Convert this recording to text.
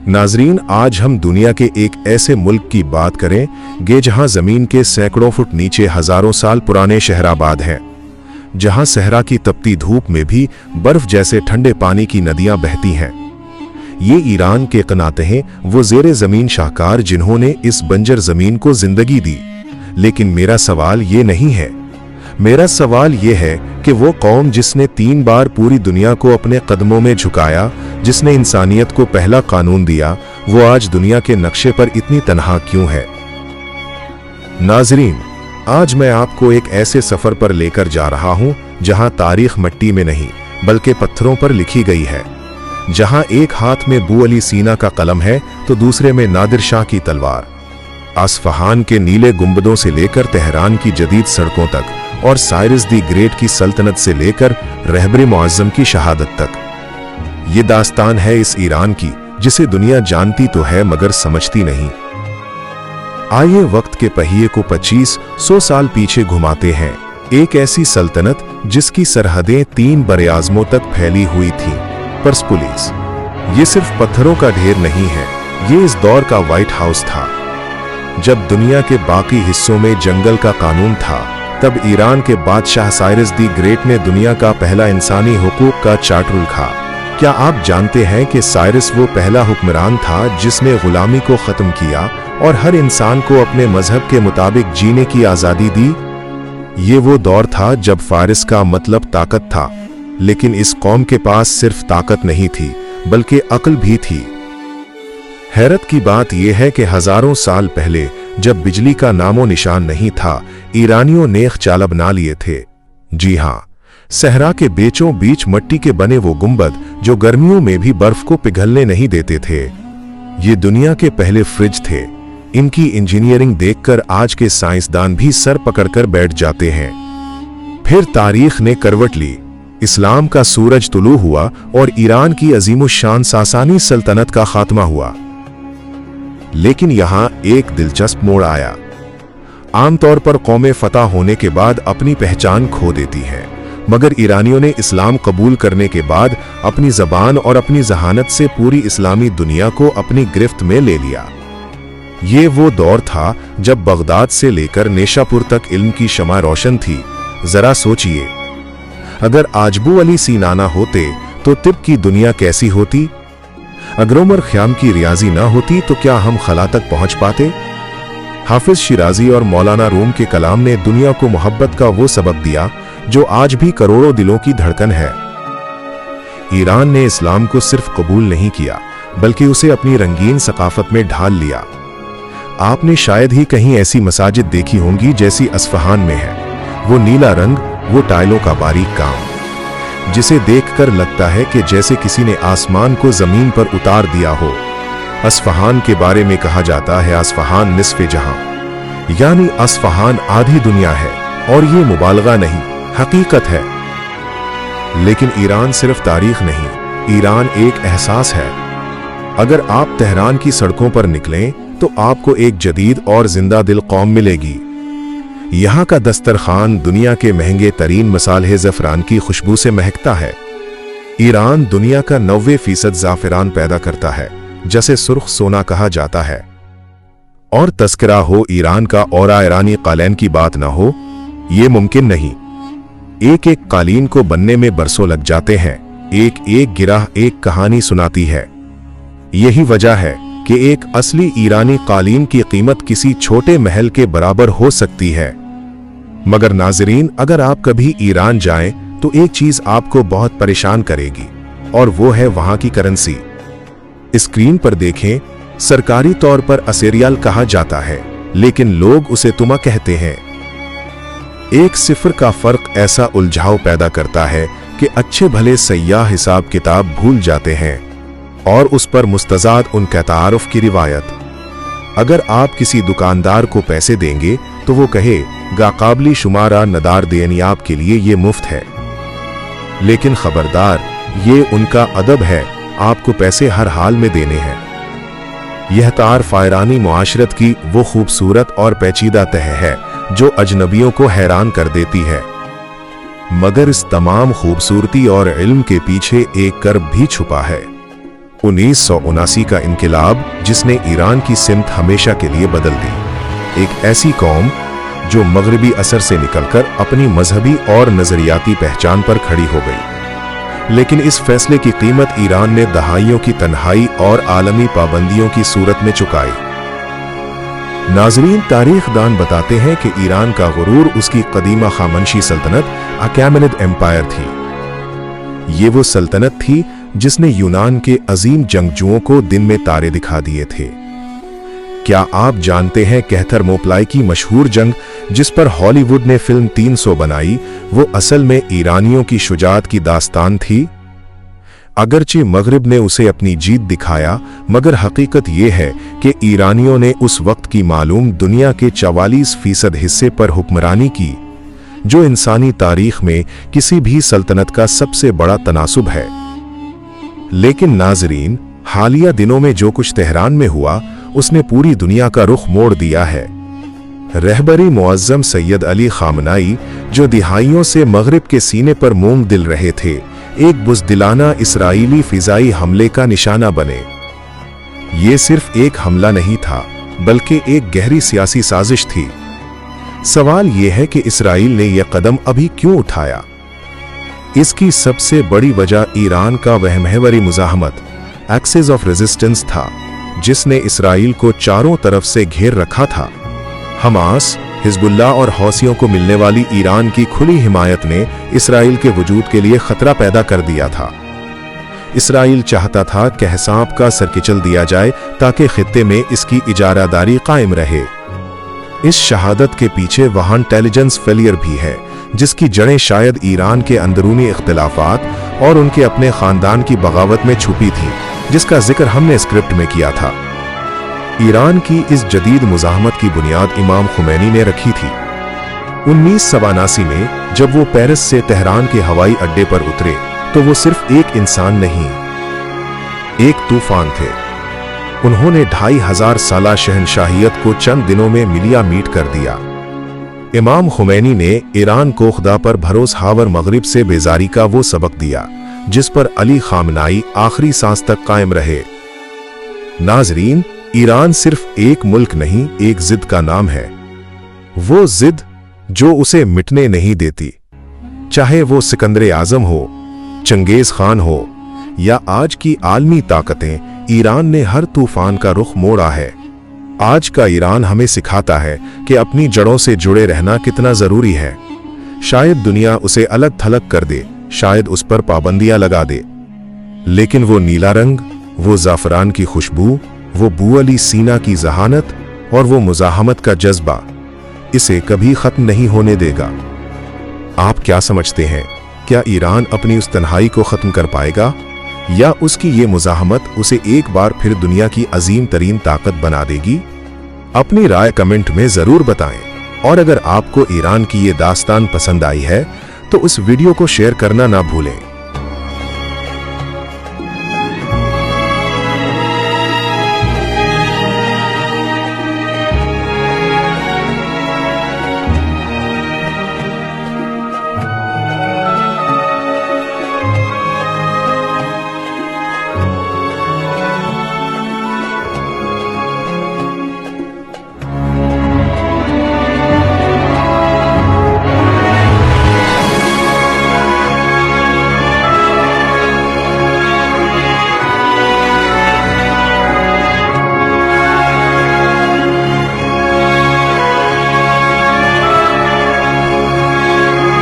नाजरीन, आज हम दुनिया के एक ऐसे मुल्क की बात करेंगे जहां जमीन के सैकड़ों फुट नीचे हजारों साल पुराने शहराबाद हैं, जहां सहरा की तपती धूप में भी बर्फ जैसे ठंडे पानी की नदियां बहती हैं। ये ईरान के कनाते हैं, वो जेरे जमीन शाहकार जिन्होंने इस बंजर जमीन को जिंदगी दी। लेकिन मेरा सवाल ये नहीं है, मेरा सवाल ये है कि वो कौम जिसने 3 बार पूरी दुनिया को अपने कदमों में झुकाया, जिसने इंसानियत को पहला कानून दिया, वो आज दुनिया के नक्शे पर इतनी तन्हा क्यों है? नाजरीन, आज मैं आपको एक ऐसे सफर पर लेकर जा रहा हूं जहां तारीख मिट्टी में नहीं बल्कि पत्थरों पर लिखी गई है, जहां एक हाथ में बू अली सीना का कलम है तो दूसरे में नादिर शाह की तलवार। अस्फहान के नीले गुंबदों से लेकर तेहरान की जदीद सड़कों तक और साइरस दी ग्रेट की सल्तनत से लेकर रहबर मुअज्जम की शहादत तक, ये दास्तान है इस ईरान की जिसे दुनिया जानती तो है मगर समझती नहीं। आइए वक्त के पहिए को 2500 साल पीछे घुमाते हैं, एक ऐसी सल्तनत जिसकी सरहदें 3 बरे-आज़मों तक फैली हुई थीं। पर्सपुलिस ये सिर्फ पत्थरों का ढेर नहीं है, ये इस दौर का व्हाइट हाउस था। जब दुनिया के बाकी हिस्सों में जंगल का कानून था, तब ईरान के बादशाह साइरस दी ग्रेट ने दुनिया का पहला इंसानी हुकूक का चार्टर लिखा। क्या आप जानते हैं कि साइरस वो पहला हुक्मरान था जिसने गुलामी को खत्म किया और हर इंसान को अपने मजहब के मुताबिक जीने की आजादी दी? ये वो दौर था जब फारिस का मतलब ताकत था, लेकिन इस कौम के पास सिर्फ ताकत नहीं थी बल्कि अक्ल भी थी। हैरत की बात यह है कि हजारों साल पहले जब बिजली का नामो निशान नहीं था, ईरानियों ने चाल बना लिए थे। जी हां, सहरा के बीचों बीच मिट्टी के बने वो गुंबद जो गर्मियों में भी बर्फ को पिघलने नहीं देते थे। ये दुनिया के पहले फ्रिज थे। इनकी इंजीनियरिंग देखकर आज के साइंसदान भी सर पकड़कर बैठ जाते हैं। फिर तारीख ने करवट ली, इस्लाम का सूरज तुलू हुआ और ईरान की अजीमुशान सासानी सल्तनत का खात्मा हुआ। लेकिन यहां एक दिलचस्प मोड़ आया। आमतौर पर कौमें फतह होने के बाद अपनी पहचान खो देती हैं, मगर ईरानियों ने इस्लाम कबूल करने के बाद अपनी जबान और अपनी जहानत से पूरी इस्लामी दुनिया को अपनी गिरफ्त में ले लिया। ये वो दौर था जब बगदाद से लेकर नेशापुर तक इल्म की शमा रोशन थी। जरा सोचिए, अगर आज बू अली सीना ना होते तो तिब की दुनिया कैसी होती? अगर उमर ख़याम की रियाजी ना होती तो क्या हम खला तक पहुंच पाते? हाफिज शिराजी और मौलाना रूम के कलाम ने दुनिया को मोहब्बत का वो सबक दिया जो आज भी करोड़ों दिलों की धड़कन है। ईरान ने इस्लाम को सिर्फ कबूल नहीं किया बल्कि उसे अपनी रंगीन सकाफत में ढाल लिया। आपने शायद ही कहीं ऐसी मसाजिद देखी होंगी जैसी अस्फहान में है। वो नीला रंग, वो टाइलों का बारीक काम, जिसे देखकर लगता है कि जैसे किसी ने आसमान को जमीन पर उतार दिया हो। अस्फहान के बारे में कहा जाता है अस्फहान निस्फ़े जहां, यानी अस्फहान आधी दुनिया है, और ये मुबालगा नहीं, हकीकत है। लेकिन ईरान सिर्फ तारीख नहीं, ईरान एक एहसास है। अगर आप तेहरान की सड़कों पर निकलें तो आपको एक जदीद और जिंदा दिल कौम मिलेगी। यहाँ का दस्तरखान दुनिया के महंगे तरीन मसाले ज़फ़रान की खुशबू से महकता है। ईरान दुनिया का 90% ज़ाफ़रान पैदा करता है, जैसे सुर्ख सोना कहा जाता है। और तस्करा हो ईरान का और ईरानी कालीन की बात ना हो, ये मुमकिन नहीं। एक एक कालीन को बनने में बरसों लग जाते हैं। एक एक गिराह एक कहानी सुनाती है। यही वजह है कि एक असली ईरानी कालीन की कीमत किसी छोटे महल के बराबर हो सकती है। मगर नाजरीन, अगर आप कभी ईरान जाएं तो एक चीज आपको बहुत परेशान करेगी, और वो है वहां की करेंसी। स्क्रीन पर देखें, सरकारी तौर पर असेरियाल कहा जाता है, लेकिन लोग उसे तुमा कहते हैं। एक सिफर का फर्क ऐसा उलझाव पैदा करता है कि अच्छे भले सयाह हिसाब किताब भूल जाते हैं, और उस पर मुस्तजाद उनका तारुफ की रिवायत। अगर आप किसी दुकानदार को पैसे देंगे तो वो कहेगा काबली शुमारा नदार देनी आपके लिए ये मुफ्त है। लेकिन खबरदार, ये उनका अदब है, आपको पैसे हर हाल में देने हैं। यह तार फ़ायरानी मुआशरत की वो खूबसूरत और पेचीदा तह है जो अजनबियों को हैरान कर देती है। मगर इस तमाम खूबसूरती और इल्म के पीछे एक कर्ब भी छुपा है। 1979 का इनकलाब जिसने ईरान की सिमत हमेशा के लिए बदल दी। एक ऐसी कौम जो मगरबी असर से निकलकर अपनी मजहबी और नजरियाती पहचान पर खड़ी हो गई। लेकिन इस फैसले की कीमत ईरान ने दहाइयों की तन्हाई और आलमी पाबंदियों की सूरत में चुकाई। नाजरीन, तारीखदान बताते हैं कि ईरान का गुरूर उसकी कदीमा खामनशी सल्तनत अकैमेनिड एम्पायर थी। ये वो सल्तनत थी जिसने यूनान के अजीम जंगजुओं को दिन में तारे दिखा दिए थे। क्या आप जानते हैं कहतर मोपलाई की मशहूर जंग जिस पर हॉलीवुड ने फिल्म 300 बनाई, वो असल में ईरानियों की शुजाअत की दास्तान थी। अगरचे मगरिब ने उसे अपनी जीत दिखाया, मगर हकीकत यह है कि ईरानियों ने उस वक्त की मालूम दुनिया के 44% हिस्से पर हुक्मरानी की, जो इंसानी तारीख में किसी भी सल्तनत का सबसे बड़ा तनासुब है। लेकिन नाजरीन, हालिया दिनों में जो कुछ तेहरान में हुआ उसने पूरी दुनिया का रुख मोड़ दिया है। रहबरी मुअज्जम सैयद अली खामनाई, जो दिहाइयों से मगरिब के सीने पर मूंग दिल रहे थे, एक बुज़दिलाना इसराइली फिजाई हमले का निशाना बने। ये सिर्फ एक हमला नहीं था, बल्कि एक गहरी सियासी साजिश थी। सवाल यह है कि इसराइल ने यह कदम अभी क्यों उठाया? इसकी सबसे बड़ी वजह ईरान का वह महवरी मुजाहमत, एक्सिस ऑफ रेजिस्टेंस था, जिसने इसराइल को चारों तरफ से घेर रखा था। हमास, हिजबुल्लाह और हौसियों को मिलने वाली ईरान की खुली हिमायत ने इसराइल के वजूद के लिए खतरा पैदा कर दिया था। इसराइल चाहता था कि सांप का सरकिचल दिया जाए ताकि खित्ते में इसकी इजारादारी कायम रहे। इस शहादत के पीछे वहां इंटेलिजेंस फेलियर भी है, जिसकी जड़ें शायद ईरान के अंदरूनी इख्तिलाफात और उनके अपने खानदान की बगावत में छुपी थी, जिसका जिक्र हमने स्क्रिप्ट में किया था। ईरान की इस जदीद मुजाहमत की बुनियाद इमाम खुमैनी ने रखी थी। 1989 में जब वो पेरिस से तेहरान के हवाई अड्डे पर उतरे, तो वो सिर्फ एक इंसान नहीं, एक तूफान थे। उन्होंने 2500 साला शहनशाहियत को चंद दिनों में मिलिया मीट कर दिया। इमाम खुमैनी ने ईरान को खुदा पर भरोसेहावर मगरिब से बेजारी का वो सबक दिया, जिस पर अली खामनाई आखिरी सांस तक कायम रहे। नाजरीन, ईरान सिर्फ एक मुल्क नहीं, एक जिद का नाम है। वो जिद जो उसे मिटने नहीं देती, चाहे वो सिकंदर आजम हो, चंगेज खान हो या आज की आलमी ताकतें, ईरान ने हर तूफान का रुख मोड़ा है। आज का ईरान हमें सिखाता है कि अपनी जड़ों से जुड़े रहना कितना जरूरी है। शायद दुनिया उसे अलग थलग कर दे, शायद उस पर पाबंदियां लगा दे, लेकिन वो नीला रंग, वो जाफरान की खुशबू, वो बू अली सीना की जहानत और वो मुजाहमत का जज्बा इसे कभी खत्म नहीं होने देगा। आप क्या समझते हैं? क्या ईरान अपनी उस तन्हाई को खत्म कर पाएगा, या उसकी ये मुजाहमत उसे एक बार फिर दुनिया की अजीम तरीन ताकत बना देगी? अपनी राय कमेंट में जरूर बताएं, और अगर आपको ईरान की ये दास्तान पसंद आई है तो उस वीडियो को शेयर करना ना भूलें।